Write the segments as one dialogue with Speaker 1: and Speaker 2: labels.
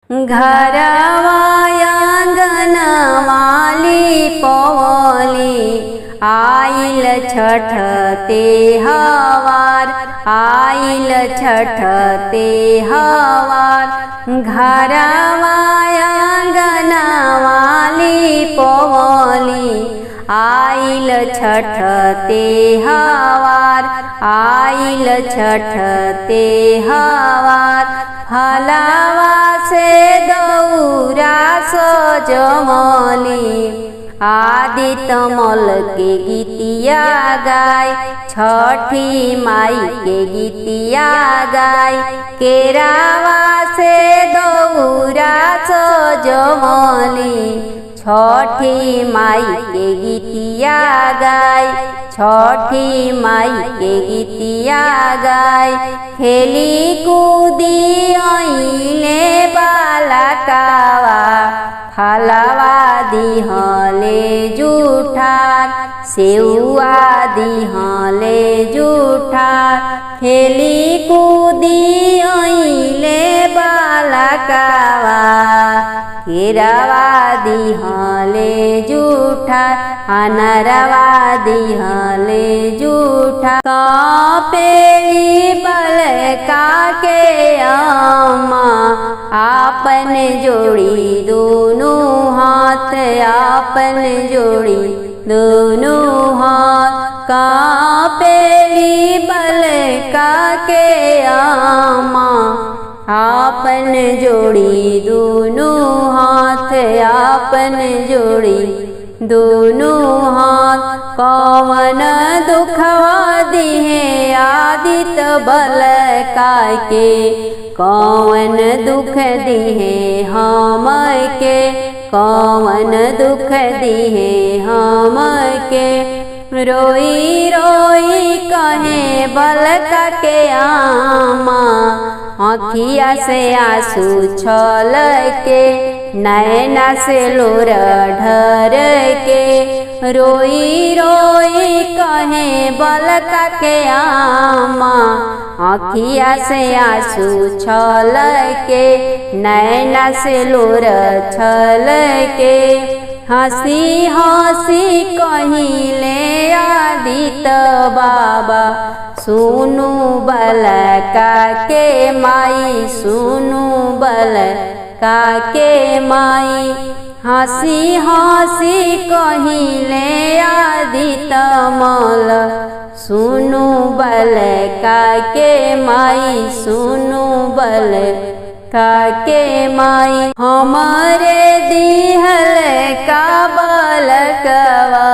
Speaker 1: घरवा आंगनवाली पवली आइल छठ तेहवार, आइल छठ तेहवार। घरवा आंगनवाली पवली आइल छठ तेहवार, आइल छठ तेहवार। फलवा से दौरा सजमली आदित्य मल के गीतिया गाय, छठी माई के गीतिया गाय। केरावा से दौरा सजमली छठी माई के गीतिया गाय, छठी माई के गीतिया गाय। खेली कूदी आइले बालकावा फलवा दिहले जूठार, सेउआ दिहले जूठार। खेली कूदी आइले बालकावा केरावा दिहले जूठार, अनरवा दिहले जूठार। कापेली बलका के अम्मा आपन जोड़ी दोनों हाथ, आपन जोड़ी दोनों हाथ। कापेली बलका के अम्मा आपन जोड़ी दोनों हाथ, आपन जोड़ी दोनों हाथ। कौन दुखवा दिहे आदित्य बलका के, कौन दुख दिहे हम के, कौन दुख दिहे हम के। रोई रोई कहे बलका के आमा, आँखिया से आंसू छल के, नैना से लोर ढर के। रोई रोई कहे बलका के आमा, आँखिया से आंसू छल के, नैना से लोर छल के। हंसी हंसी कहिले आदित्य बाबा, सुनु बलका के माई, सुनु बलका के माई। हंसी हंसी कहिले आदित्य मल, सुनु बलका के माई, सुनु बलका के माई। हमारे दिहल का बलकवा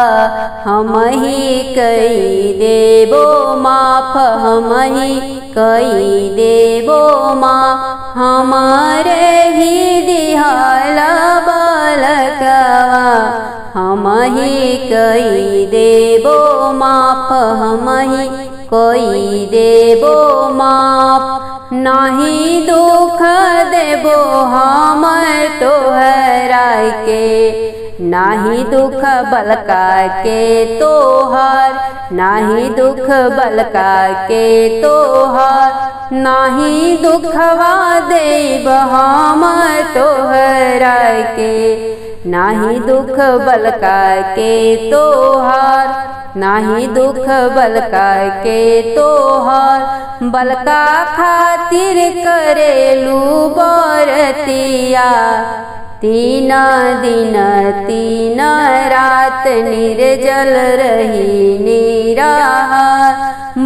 Speaker 1: हम ही कई देबो माफ, हम ही कई देबो माफ। हमारे ही दिहल बलकवा हम ही कई देबो माफ, हम ही कोई देबो माफ। नहीं दुख देबो हम तोहरा के, नाही दुख बलका के तोहर, नाही दुख बलका के तोहर। नाही दुखवा देब हम तोहरा के, नाही दुख बलका के तोहर, नाही दुख बलका के तोहर। बलका खातिर करेलू बरतिया, तीन दिन तीन रात निर्जल रही निराहार।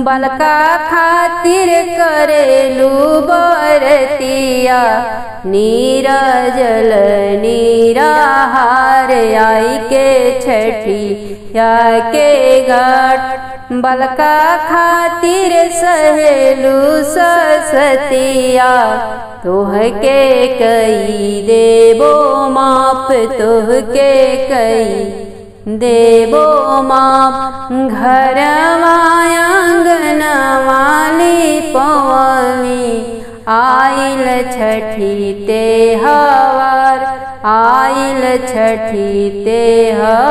Speaker 1: बलका खातिर करेलू बरतिया, निर्जल निराहार। आई के छठी या के घाट, बलका खातिर सहेलू ससतिया। तोहके कई देबो माप, तोहके कई देबो माप। घरवा आंगनवाली पवली आइल छठी तेहवार, आइल छठी तेहवार।